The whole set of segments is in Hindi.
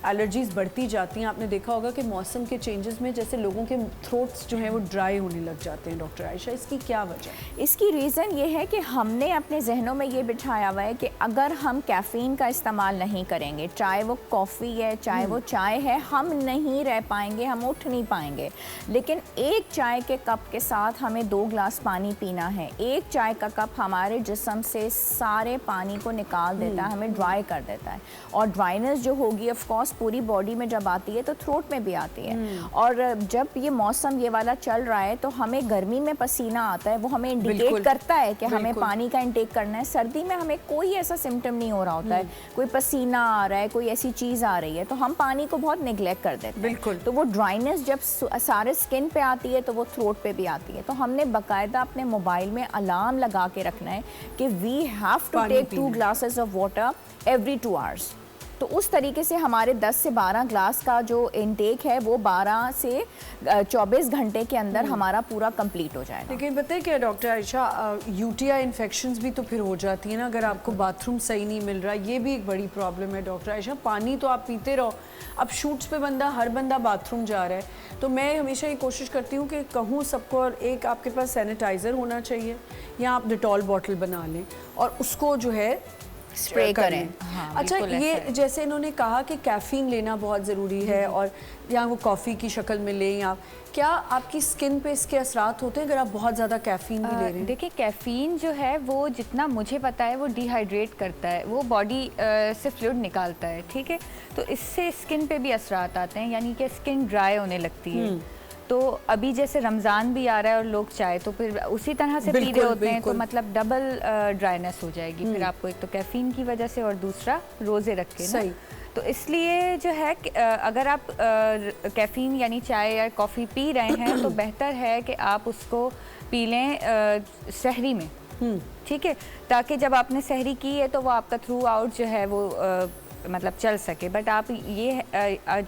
एलर्जीज बढ़ती जाती हैं। आपने देखा होगा कि मौसम के चेंजेस में जैसे लोगों के थ्रोट्स जो हैं वो ड्राई होने लग जाते हैं। डॉक्टर आयशा, इसकी क्या वजह है? इसकी रीज़न ये है कि हमने अपने जहनों में ये बिठाया हुआ है कि अगर हम कैफ़ीन का इस्तेमाल नहीं करेंगे, चाहे वो कॉफ़ी है चाहे वो चाय है, हम नहीं रह पाएंगे, हम उठ नहीं पाएंगे। लेकिन एक चाय के कप के साथ हमें 2 ग्लास पानी पीना है। एक चाय का कप हमारे जिस्म से सारे पानी को निकाल देता है, हमें ड्राई कर देता है। और ड्राइनेस जो होगी ऑफ कोर्स पूरी बॉडी में जब आती है तो थ्रोट में भी आती है। और जब ये मौसम ये वाला चल रहा है तो हमें गर्मी में पसीना आता है, वो हमें इंडिकेट करता है कि हमें पानी का इंटेक करना है। सर्दी में हमें कोई ऐसा सिम्टम नहीं हो रहा होता है, कोई पसीना आ रहा है, कोई ऐसी चीज़ आ रही है, तो हम पानी को बहुत नेग्लेक्ट कर देते हैं। तो वो ड्राइनेस जब सारे स्किन पे आती है तो वो थ्रोट पे भी आती है। तो हमने बाकायदा अपने मोबाइल में अलार्म लगा के रखना है कि we have to take 2 glasses of water every 2 hours. तो उस तरीके से हमारे 10 से 12 ग्लास का जो इनटेक है वो 12 से 24 घंटे के अंदर हमारा पूरा कंप्लीट हो जाएगा। लेकिन बताइए क्या डॉक्टर आयशा, यूटीआई इन्फेक्शंस भी तो फिर हो जाती है ना अगर आपको बाथरूम सही नहीं मिल रहा, ये भी एक बड़ी प्रॉब्लम है। डॉक्टर आयशा, पानी तो आप पीते रहो, अब शूट्स पे हर बंदा बाथरूम जा रहा है, तो मैं हमेशा ये कोशिश करती हूँ कि कहूँ सबको, और एक आपके पास सैनिटाइज़र होना चाहिए या आप डिटॉल बॉटल बना लें और उसको जो है स्प्रे करें। हाँ, अच्छा, ये जैसे इन्होंने कहा कि कैफ़ीन लेना बहुत ज़रूरी है और या वो कॉफ़ी की शक्ल में लें, या क्या आपकी स्किन पे इसके असरात होते हैं अगर आप बहुत ज़्यादा कैफ़ीन भी ले रहे हैं? देखिए, कैफ़ीन जो है वो जितना मुझे पता है वो डिहाइड्रेट करता है, वो बॉडी से फ्लूइड निकालता है, ठीक है। तो इससे स्किन पे भी असरात आते हैं, यानी कि स्किन ड्राई होने लगती है। तो अभी जैसे रमज़ान भी आ रहा है और लोग चाय तो फिर उसी तरह से पी रहे होते हैं, तो मतलब डबल ड्राइनेस हो जाएगी फिर आपको, एक तो कैफ़ीन की वजह से और दूसरा रोज़े रख के ना। तो इसलिए जो है अगर आप कैफ़ीन यानी चाय या कॉफ़ी पी रहे हैं तो बेहतर है कि आप उसको पी लें सहरी में, ठीक है, ताकि जब आपने सहरी की है तो वो आपका थ्रू आउट जो है वो मतलब चल सके। बट आप ये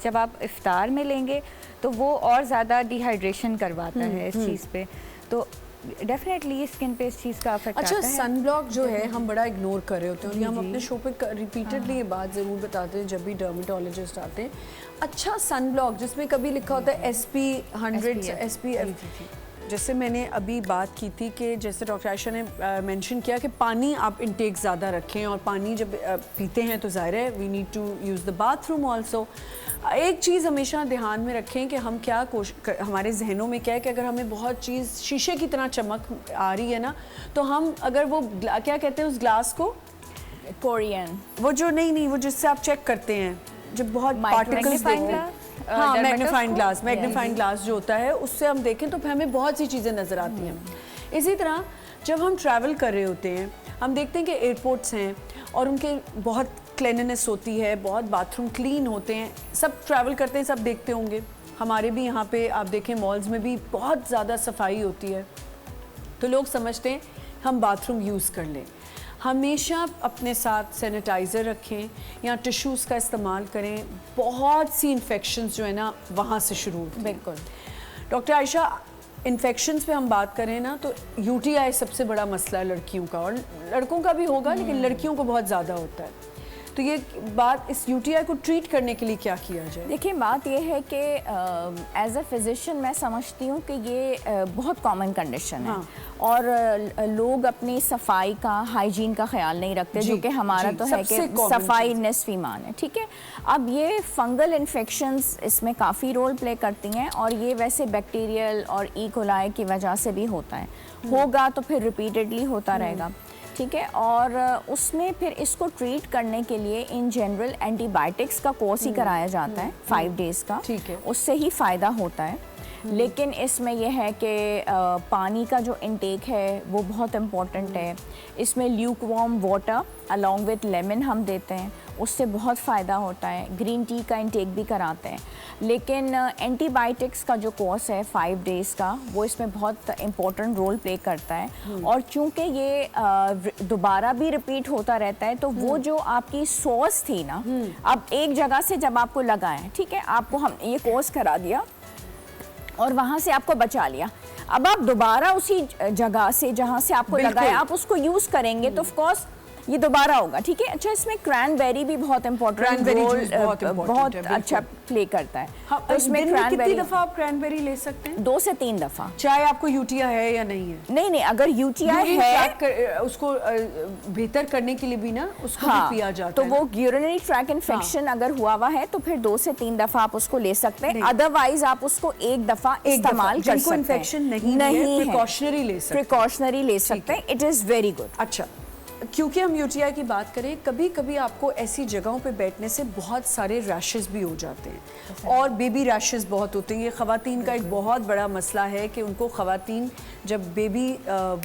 जब आप इफ्तार में लेंगे तो वो और ज़्यादा डिहाइड्रेशन करवाता है इस चीज़ पे, तो डेफिनेटली स्किन पे इस चीज़ का अफेक्ट आता है। अच्छा, सन ब्लॉक जो है हम बड़ा इग्नोर कर रहे होते हैं और हम अपने शो पे रिपीटेडली ये बात ज़रूर बताते हैं जब भी डर्मेटोलॉजिस्ट आते हैं। अच्छा, सन ब्लॉक जिसमें कभी लिखा होता है SP100 SPF, जैसे मैंने अभी बात की थी कि जैसे डॉक्टर आयशा ने मेंशन किया कि पानी आप इंटेक ज़्यादा रखें, और पानी जब पीते हैं तो ज़ाहिर है we need to use the bathroom also. एक चीज़ हमेशा ध्यान में रखें कि हम क्या हमारे जहनों में क्या है कि अगर हमें बहुत चीज़ शीशे की तरह चमक आ रही है ना, तो हम अगर वो क्या कहते हैं उस ग्लास को, कोरियन, वो जो नहीं वो जिससे आप चेक करते हैं जब बहुत पार्टिकल्स देखते हैं, हाँ, मैग्नीफाइंग ग्लास जो होता है उससे हम देखें तो फिर हमें बहुत सी चीज़ें नज़र आती हैं। इसी तरह जब हम ट्रैवल कर रहे होते हैं, हम देखते हैं कि एयरपोर्ट्स हैं और उनके बहुत क्लीननेस होती है, बहुत बाथरूम क्लीन होते हैं, सब ट्रैवल करते हैं, सब देखते होंगे। हमारे भी यहाँ पे आप देखें मॉल्स में भी बहुत ज़्यादा सफाई होती है, तो लोग समझते हैं हम बाथरूम यूज़ कर लें। हमेशा अपने साथ सैनिटाइज़र रखें या टिश्यूज़ का इस्तेमाल करें। बहुत सी इन्फेक्शंस जो है ना वहाँ से शुरू होती हैं। बिल्कुल। डॉक्टर आयशा, इन्फेक्शंस पे हम बात करें ना तो यूटीआई सबसे बड़ा मसला है लड़कियों का, और लड़कों का भी होगा लेकिन लड़कियों को बहुत ज़्यादा होता है। तो ये बात, इस यूटीआई को ट्रीट करने के लिए क्या किया जाए? देखिए, बात ये है कि एज अ फिजिशियन मैं समझती हूँ कि ये बहुत कॉमन कंडीशन है। हाँ। और लोग अपनी सफाई का, हाइजीन का ख्याल नहीं रखते, जो कि हमारा तो है कि सफाई निस्फ़ ईमान है, ठीक है। अब ये फंगल इन्फेक्शंस इसमें काफ़ी रोल प्ले करती हैं, और ये वैसे बैक्टीरियल और ई कोलाई की वजह से भी होता है, होगा तो फिर रिपीटेडली होता रहेगा, ठीक है। और उसमें फिर इसको ट्रीट करने के लिए इन जनरल एंटीबायोटिक्स का कोर्स ही कराया जाता है 5 डेज़ का, ठीक है, उससे ही फ़ायदा होता है। लेकिन इसमें यह है कि पानी का जो इंटेक है वो बहुत इम्पॉर्टेंट है। इसमें Luke warm water along with lemon हम देते हैं, उससे बहुत फ़ायदा होता है। ग्रीन टी का इंटेक भी कराते हैं। लेकिन एंटीबायोटिक्स का जो कोर्स है 5 डेज़ का, वो इसमें बहुत इम्पोर्टेंट रोल प्ले करता है। और चूँकि ये दोबारा भी रिपीट होता रहता है, तो वो जो आपकी सोर्स थी ना, अब एक जगह से जब आपको लगा है, ठीक है, आपको हम ये कोर्स करा दिया और वहाँ से आपको बचा लिया, अब आप दोबारा उसी जगह से जहाँ से आपको लगा है आप उसको यूज़ करेंगे, तो ऑफ कोर्स ये दोबारा होगा, ठीक है। अच्छा, इसमें क्रैनबेरी भी बहुत इम्पोर्टेंट रोल बहुत अच्छा प्ले करता है। हाँ, तो इसमें कितनी दफा आप क्रैनबेरी ले सकते हैं? 2 से 3 दफा। चाहे आपको यूटीआई है या नहीं है? नहीं, अगर यूटीआई है उसको बेहतर करने के लिए भी ना उसको हाँ, भी पिया जाता है। तो वो यूरिनरी ट्रैक इन्फेक्शन अगर हुआ है तो फिर 2 से 3 दफा आप उसको ले सकते हैं। अदरवाइज आप उसको एक दफा इस्तेमाल कर सकते हैं। इन्फेक्शन नहीं है, प्रिकॉशनरी ले सकते हैं। It is very good. अच्छा, क्योंकि हम यूटीआई की बात करें, कभी कभी आपको ऐसी जगहों पे बैठने से बहुत सारे रैशेस भी हो जाते हैं और बेबी रैशेस बहुत होते हैं। ये ख़वातीन का एक बहुत बड़ा मसला है कि उनको ख़वातीन जब बेबी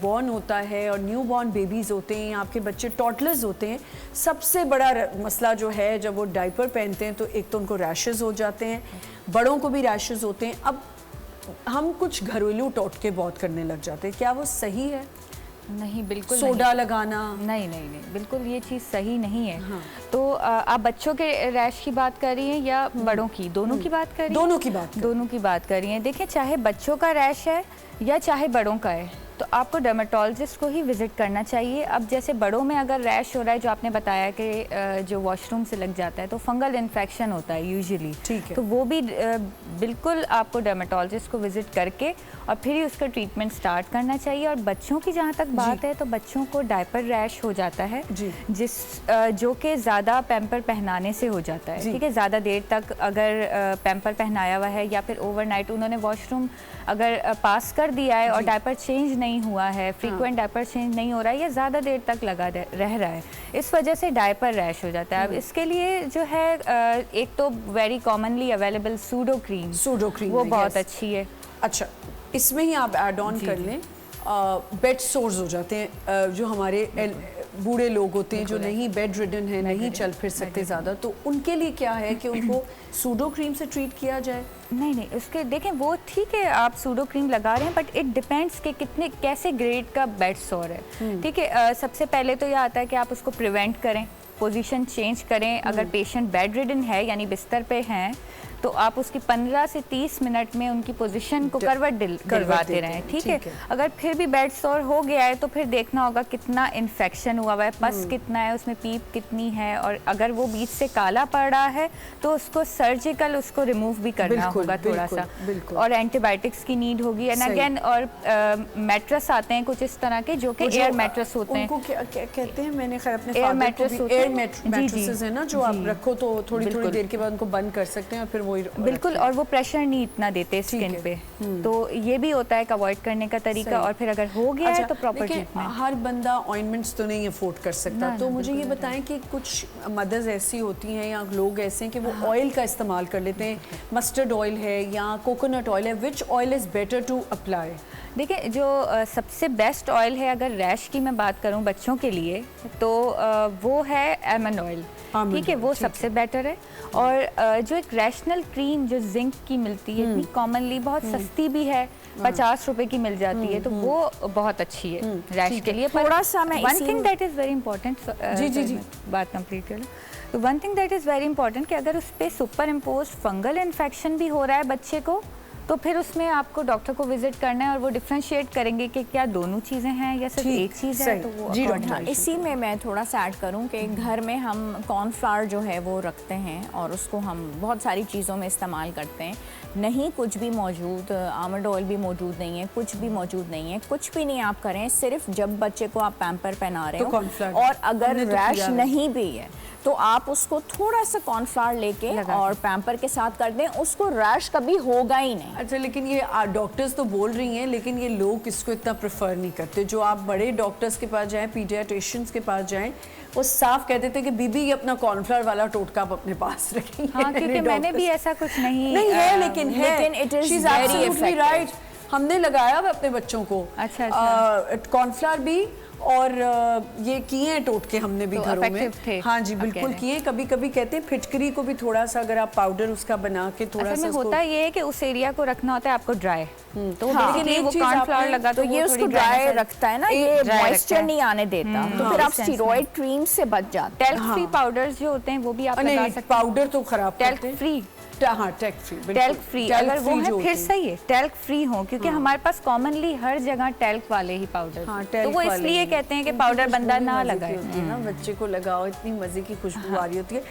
बॉर्न होता है और न्यू बॉर्न बेबीज़ होते हैं या आपके बच्चे टॉटलर्स होते हैं, सबसे बड़ा मसला जो है जब वो डायपर पहनते हैं तो एक तो उनको रैशेस हो जाते हैं, बड़ों को भी रैशेस होते हैं। अब हम कुछ घरेलू टोटके बहुत करने लग जाते हैं, क्या वो सही है? नहीं, बिल्कुल सोडा नहीं। लगाना नहीं, बिल्कुल ये चीज़ सही नहीं है। हाँ। तो आप बच्चों के रैश की बात कर रही हैं या बड़ों की? दोनों की बात कर रही हैं? दोनों की बात कर रही हैं। देखिए, चाहे बच्चों का रैश है या चाहे बड़ों का है, तो आपको डर्मेटोलॉजिस्ट को ही विजिट करना चाहिए। अब जैसे बड़ों में अगर रैश हो रहा है, जो आपने बताया कि जो वॉशरूम से लग जाता है, तो फंगल इन्फेक्शन होता है यूजुअली, ठीक है। तो वो भी बिल्कुल आपको डर्मेटोलॉजिस्ट को विजिट करके और फिर ही उसका ट्रीटमेंट स्टार्ट करना चाहिए। और बच्चों की जहाँ तक बात है, तो बच्चों को डायपर रैश हो जाता है जो कि ज़्यादा पैम्पर पहनाने से हो जाता है, ठीक है। ज़्यादा देर तक अगर पैम्पर पहनाया हुआ है या फिर ओवरनाइट उन्होंने वॉशरूम अगर पास कर दिया है और डायपर चेंज नहीं हुआ है, फ्रीक्वेंट डायपर चेंज नहीं हो रहा है या ज़्यादा देर तक लगा रह रहा है, इस वजह से डायपर रैश हो जाता है। अब इसके लिए जो है एक तो very commonly available pseudo cream वो बहुत अच्छी है। अच्छा, इसमें ही आप ऐड ऑन कर लें, बेड सोर्स हो जाते हैं जो हमारे बूढ़े लोग होते हैं जो नहीं बेड रिडन है, नहीं चल फिर सकते ज़्यादा, तो उनके लिए क्या है कि उनको सूडो क्रीम से ट्रीट किया जाए? नहीं, उसके देखें वो ठीक है, आप सूडो क्रीम लगा रहे हैं, बट इट डिपेंड्स कि कितने कैसे ग्रेड का बेड सोर है, ठीक है। सबसे पहले तो यह आता है कि आप उसको प्रिवेंट करें, पोजीशन चेंज करें। अगर पेशेंट बेड रिडन है यानी बिस्तर पे हैं, तो आप उसकी 15 से 30 मिनट में उनकी पोजीशन को करवट दिलवाते रहें, ठीक है। अगर फिर भी बेड सोर हो गया है तो फिर देखना होगा कितना इन्फेक्शन हुआ है, पस कितना है, उसमें पीप कितनी है, और अगर वो बीच से काला पड़ रहा है तो उसको सर्जिकल उसको रिमूव भी करना होगा थोड़ा सा, और एंटीबायोटिक्स की नीड होगी। एंड अगेन, और मैट्रेस आते हैं कुछ इस तरह के जो कि एयर मैट्रेस होते हैं, उनको क्या कहते हैं, मैंने खैर अपने एयर मैट्रेस एयर मैट्रेसेस है ना, जो आप रखो तो थोड़ी देर के बाद उनको बंद कर सकते हैं और फिर बिल्कुल, और वो प्रेशर नहीं इतना देते स्किन पे, तो ये भी होता है अवॉइड करने का तरीका। और फिर अगर हो गया है तो प्रॉपर ट्रीटमेंट। हर बंदा ऑइंटमेंट्स तो नहीं अफोर्ड कर सकता, तो मुझे ये बताएं कि कुछ मदर्स ऐसी होती हैं या लोग ऐसे हैं कि वो ऑयल का इस्तेमाल कर लेते हैं, मस्टर्ड ऑयल है या कोकोनट ऑयल है, which oil is better to apply? देखिए, जो सबसे बेस्ट ऑयल है अगर रैश की मैं बात करूं बच्चों के लिए, तो वो है आलमंड ऑयल, ठीक है, वो सबसे बेटर है। और जो एक रैशनल क्रीम जो जिंक की मिलती है, इतनी कॉमनली बहुत सस्ती भी है, 50 रुपए की मिल जाती है, तो वो बहुत अच्छी है रैश के लिए। थोड़ा सा मैं one thing that is very important, जी बात कंप्लीट कर लो, तो one thing that is very important कि अगर उस पर सुपर इम्पोज फंगल इन्फेक्शन भी हो रहा है बच्चे को, तो फिर उसमें आपको डॉक्टर को विजिट करना है और वो डिफरेंशिएट करेंगे कि क्या दोनों चीज़ें हैं या सिर्फ एक चीज़ है। तो वो इसी में मैं थोड़ा सा ऐड करूं कि घर में हम कॉर्नफ्लावर जो है वो रखते हैं और उसको हम बहुत सारी चीज़ों में इस्तेमाल करते हैं। नहीं कुछ भी मौजूद, आलमंड ऑयल भी मौजूद नहीं है, कुछ भी मौजूद नहीं है, कुछ भी नहीं आप करें, सिर्फ जब बच्चे को आप पैम्पर पहना रहे हो और अगर रैश नहीं भी है तो आप उसको थोड़ा सा कॉर्नफ्लावर लेके और पैम्पर के साथ कर दें, उसको रैश कभी होगा ही नहीं। अच्छा, लेकिन ये डॉक्टर्स तो बोल रही हैं, लेकिन ये लोग इसको इतना प्रेफर नहीं करते। जो आप बड़े डॉक्टर्स के पास जाएं, पीडियाट्रिशियंस के पास जाएं, वो साफ कह देते हैं कि बीबी ये अपना कॉर्नफ्लावर वाला टोटका आप अपने पास रखेंगे। हाँ, क्योंकि मैंने भी ऐसा कुछ नहीं है, लेकिन इट इज वेरी इफेक्टिव। हमने लगाया हुआ अपने बच्चों को कॉर्नफ्लावर भी, और ये किए हैं टोटके हमने भी घरों में। हाँ जी, बिल्कुल किए। कभी कभी कहते हैं फिटकरी को भी थोड़ा सा अगर आप पाउडर उसका बना के थोड़ा सा होता ये है कि उस एरिया को रखना होता है आपको ड्राई, तो लेकिन वो कॉर्नफ्लावर लगा तो ये उसको ड्राई रखता है ना, ये मॉइस्चर नहीं आने देता, तो फिर आप स्टेरॉइड क्रीम से बच जाते हैं। टेल्क फ्री पाउडर्स जो होते हैं वो भी आप लगा सकते हैं। पाउडर तो खराब करते हैं। टेल्क फ्री, हाँ, टेल्क फ्री अगर वो है फिर सही है, टेल्क फ्री हो, क्योंकि हमारे पास कॉमनली हर जगह टेल्क वाले ही पाउडर, तो वो इसलिए कहते हैं कि पाउडर बंदा ना लगाए। ना बच्चे को लगाओ, इतनी मजे की खुशबू आ रही होती है।